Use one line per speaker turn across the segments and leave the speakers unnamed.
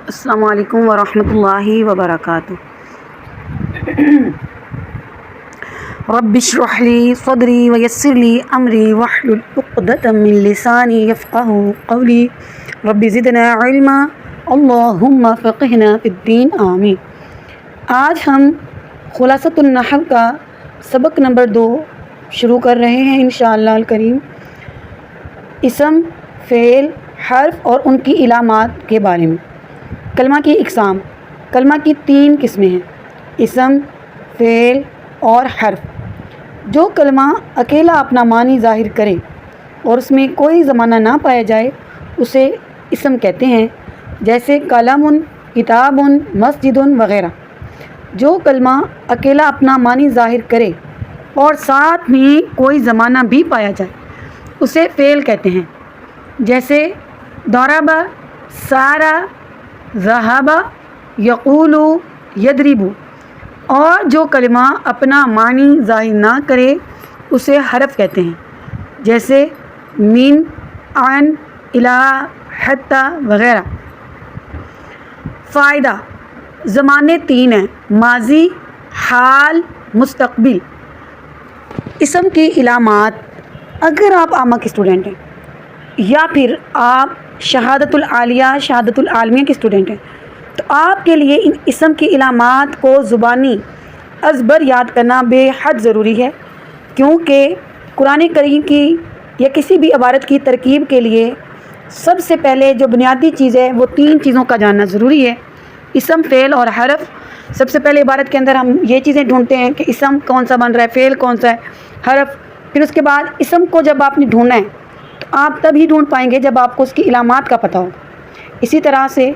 السلام علیکم ورحمۃ اللہ وبرکاتہ۔ رب اشرح لی صدری ویسر لی امری واحلل عقدۃ من لسانی یفقہوا قولی رب زدنا علما اللہم فقہنا فی الدین آمین۔ آج ہم خلاصۃ النحو کا سبق نمبر 2 شروع کر رہے ہیں انشاءاللہ الکریم۔ اسم، فعل، حرف اور ان کی علامات کے بارے میں۔ کلمہ کی اقسام۔ کلمہ کی 3 قسمیں ہیں: اسم، فعل اور حرف۔ جو کلمہ اکیلا اپنا معنی ظاہر کرے اور اس میں کوئی زمانہ نہ پایا جائے اسے اسم کہتے ہیں، جیسے قلم، کتاب، مسجد وغیرہ۔ جو کلمہ اکیلا اپنا معنی ظاہر کرے اور ساتھ میں کوئی زمانہ بھی پایا جائے اسے فعل کہتے ہیں، جیسے ضرب، سار، ذہب، یقول، یضرب۔ اور جو کلمہ اپنا معنی ظاہر نہ کرے اسے حرف کہتے ہیں، جیسے من، عن، الی، حتی وغیرہ۔ فائدہ: زمانے 3 ہیں: ماضی، حال، مستقبل۔ اسم کی علامات۔ اگر آپ عامہ کے اسٹوڈنٹ ہیں یا پھر آپ شہادت العالیہ، شہادت العالمیہ کے اسٹوڈنٹ ہیں تو آپ کے لیے ان اسم کی علامات کو زبانی ازبر یاد کرنا بے حد ضروری ہے، کیونکہ قرآن کریم کی یا کسی بھی عبارت کی ترکیب کے لیے سب سے پہلے جو بنیادی چیز ہے وہ 3 چیزوں کا جاننا ضروری ہے: اسم، فعل اور حرف۔ سب سے پہلے عبارت کے اندر ہم یہ چیزیں ڈھونڈتے ہیں کہ اسم کون سا بن رہا ہے، فعل کون سا ہے، حرف۔ پھر اس کے بعد اسم کو جب آپ نے ڈھونڈنا ہے تو آپ تب ہی ڈھونڈ پائیں گے جب آپ کو اس کی علامات کا پتہ ہو۔ اسی طرح سے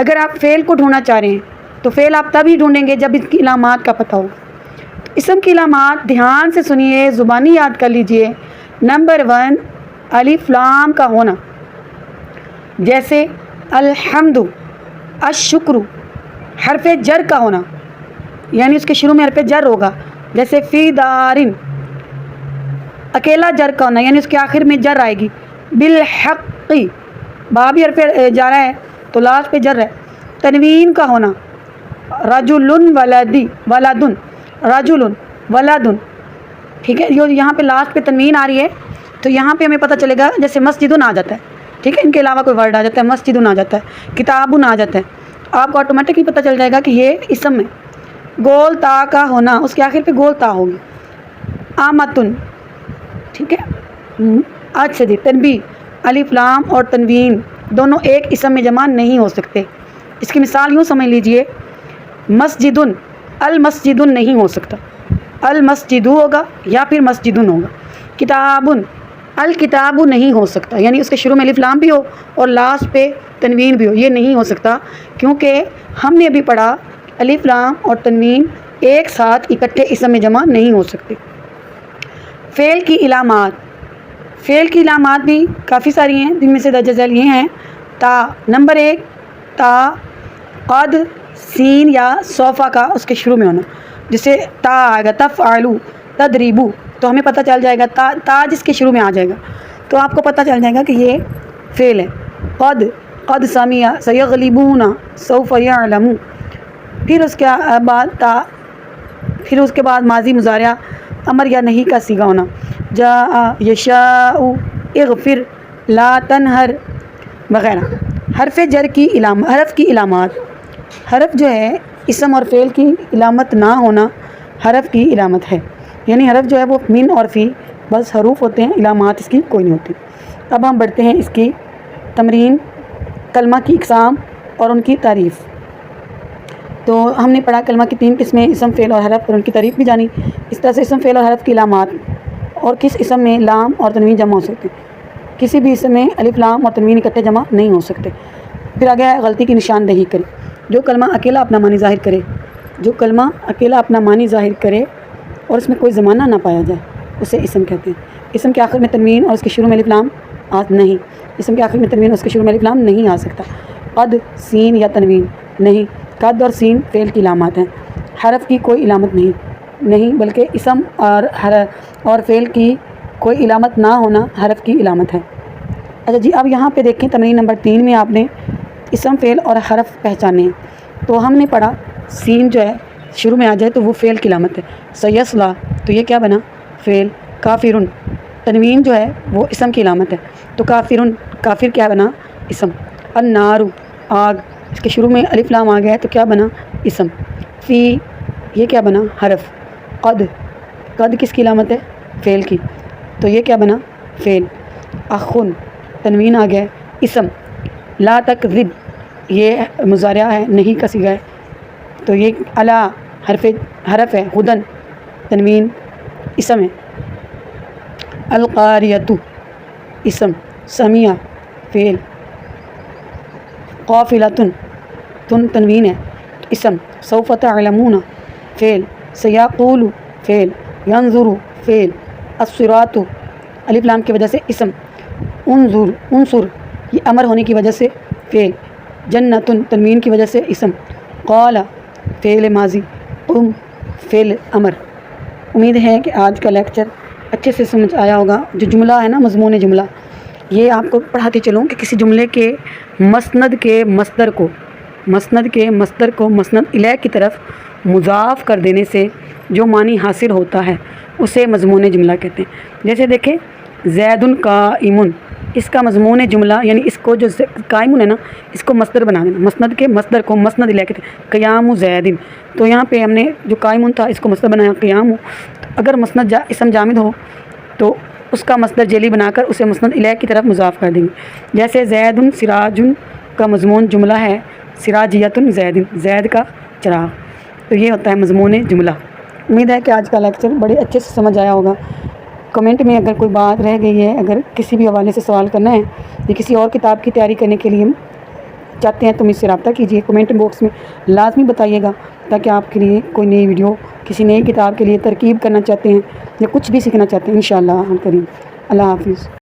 اگر آپ فعل کو ڈھونڈنا چاہ رہے ہیں تو فعل آپ تب ہی ڈھونڈیں گے جب اس کی علامات کا پتہ ہو۔ تو اسم کی علامات دھیان سے سنیے، زبانی یاد کر لیجئے۔ نمبر 1، الف لام کا ہونا، جیسے الحمد، الشکر۔ حرف جر کا ہونا، یعنی اس کے شروع میں حرف جر ہوگا، جیسے فی دارن۔ اکیلا جر کا ہونا، یعنی اس کے آخر میں جر آئے گی، بالحق۔ با بھی حرف جارہ ہے تو لاسٹ پہ جر ہے۔ تنوین کا ہونا، رجل ولدن، رجل ولدن۔ ٹھیک ہے، یہاں پہ لاسٹ پہ تنوین آ رہی ہے تو یہاں پہ ہمیں پتہ چلے گا، جیسے مسجدن آ جاتا ہے، ٹھیک ہے، ان کے علاوہ کوئی ورڈ آ جاتا ہے، مسجدن آ جاتا ہے، کتابن آ جاتا ہے، آپ کو آٹومیٹکلی پتہ چل جائے گا کہ یہ اسم ہے۔ گول تا کا ہونا، اس کے آخر پہ گول تا ہوگی، آمتن۔ ٹھیک ہے، آج سے تنبیہ: الف لام اور تنوین دونوں ایک اسم میں جمع نہیں ہو سکتے۔ اس کی مثال یوں سمجھ لیجئے، مسجدن، المسجدن نہیں ہو سکتا، المسجدو ہوگا یا پھر مسجدن ہوگا۔ کتابن، الکتاب نہیں ہو سکتا، یعنی اس کے شروع میں الف لام بھی ہو اور لاسٹ پہ تنوین بھی ہو، یہ نہیں ہو سکتا، کیونکہ ہم نے ابھی پڑھا الف لام اور تنوین ایک ساتھ اکٹھے اسم میں جمع نہیں ہو سکتے۔ فعل کی علامات۔ فعل کی علامات بھی کافی ساری ہیں، جن میں سے درج ذیل یہ ہیں: تا۔ نمبر 1، تا، قد، سین یا صوفہ کا اس کے شروع میں ہونا، جسے تا آئے گا، تفعلو، تدریبو، تو ہمیں پتہ چل جائے گا تا جس کے شروع میں آ جائے گا تو آپ کو پتہ چل جائے گا کہ یہ فعل ہے۔ قد، قد سمع، سیغلبون، سوف یعلمون۔ پھر اس کے بعد تا، پھر اس کے بعد ماضی مضارع، امر یا نہیں کا صیغہ ہونا، جاء، یشاء، اغفر، لا تنہر وغیرہ۔ حرف جر کی حرف کی علامات۔ حرف جو ہے اسم اور فعل کی علامت نہ ہونا حرف کی علامت ہے، یعنی حرف جو ہے وہ من اور فی بس حروف ہوتے ہیں، علامات اس کی کوئی نہیں ہوتی۔ اب ہم بڑھتے ہیں اس کی تمرین، کلمہ کی اقسام اور ان کی تعریف۔ تو ہم نے پڑھا کلمہ کی 3 قسمیں: اسم، فعل اور حرف، اور ان کی تعریف بھی جانی۔ اس طرح سے اسم، فعل اور حرف کی علامات، اور کس اسم میں لام اور تنوین جمع ہو سکتے ہیں، کسی بھی اسم میں الف لام اور تنوین اکٹھے جمع نہیں ہو سکتے۔ پھر آگے ہے غلطی کی نشاندہی کرے۔ جو کلمہ اکیلا اپنا معنی ظاہر کرے، جو کلمہ اکیلا اپنا معنی ظاہر کرے اور اس میں کوئی زمانہ نہ پایا جائے اسے اسم کہتے ہیں۔ اسم کے آخر میں تنوین اور اس کے شروع میں الف لام نہیں، اسم کے آخر میں تنوین اور اس کے شروع میں الف لام نہیں آ سکتا۔ قد، سین یا تنوین نہیں، قد اور سین فعل کی علامات ہیں، حرف کی کوئی علامت نہیں، بلکہ اسم اور فعل کی کوئی علامت نہ ہونا حرف کی علامت ہے۔ اچھا جی، اب یہاں پہ دیکھیں تمرین نمبر 3 میں آپ نے اسم فعل اور حرف پہچانے ہیں۔ تو ہم نے پڑھا سین جو ہے شروع میں آ جائے تو وہ فعل کی علامت ہے۔ سیصلا تو یہ کیا بنا؟ فعل۔ کافرن تنوین جو ہے وہ اسم کی علامت ہے، تو کافرن کافر کیا بنا؟ اسم۔ النار آگ، اس کے شروع میں الف لام آ گیا ہے تو کیا بنا؟ اسم۔ فی یہ کیا بنا؟ حرف۔ قد قد کس کی علامت ہے؟ فعل کی، تو یہ کیا بنا؟ فعل۔ اخن تنوین آ گیا ہے، اسم۔ لا تکذب یہ مضارع ہے، نہیں کا صیغہ ہے، تو یہ الا حرف ہے، ہدن تنوین اسم ہے۔ القاریۃ اسم۔ سمیع فعل۔ قافلۃ تنوین ہے، اسم۔ سوف تعلمون فعل۔ سیقول فعل۔ ینظر فعل۔ الصراط الف لام کی وجہ سے اسم۔ انظر یہ امر ہونے کی وجہ سے فعل۔ جنت تنوین کی وجہ سے اسم۔ قال فعل ماضی۔ قم فعل امر۔ امید ہے کہ آج کا لیکچر اچھے سے سمجھ آیا ہوگا۔ جو جملہ ہے نا مضمون جملہ، یہ آپ کو پڑھاتے چلوں کہ کسی جملے کے مسند کے مصدر کو مسند الیہ کی طرف مضاف کر دینے سے جو معنی حاصل ہوتا ہے اسے مضمون جملہ کہتے ہیں۔ جیسے دیکھیں زید قائم، اس کا مضمون جملہ یعنی اس کو جو قائم ہے نا اس کو مصدر بنا دینا، مسند کے مصدر کو مسند الیہ کہتے ہیں۔ قیام زید، تو یہاں پہ ہم نے جو قائم تھا اس کو مصدر بنایا قیام۔ اگر مسند اسم جامد ہو تو اس کا مصدر جیلی بنا کر اسے مسند الیہ کی طرف مضاف کر دیں گے۔ جیسے زید سراج کا مضمون جملہ ہے سراجیۃ زید کا چراغ، تو یہ ہوتا ہے مضمون جملہ۔ امید ہے کہ آج کا لیکچر بڑے اچھے سے سمجھ آیا ہوگا۔ کمنٹ میں اگر کوئی بات رہ گئی ہے، اگر کسی بھی حوالے سے سوال کرنا ہے یا کسی اور کتاب کی تیاری کرنے کے لیے چاہتے ہیں تو مجھ سے رابطہ کیجیے، کمنٹ باکس میں لازمی بتائیے گا، تاکہ آپ کے لیے کوئی نئی ویڈیو کسی نئی کتاب کے لیے ترکیب کرنا چاہتے ہیں یا کچھ بھی سیکھنا چاہتے ہیں انشاءاللہ کریم۔ اللہ حافظ۔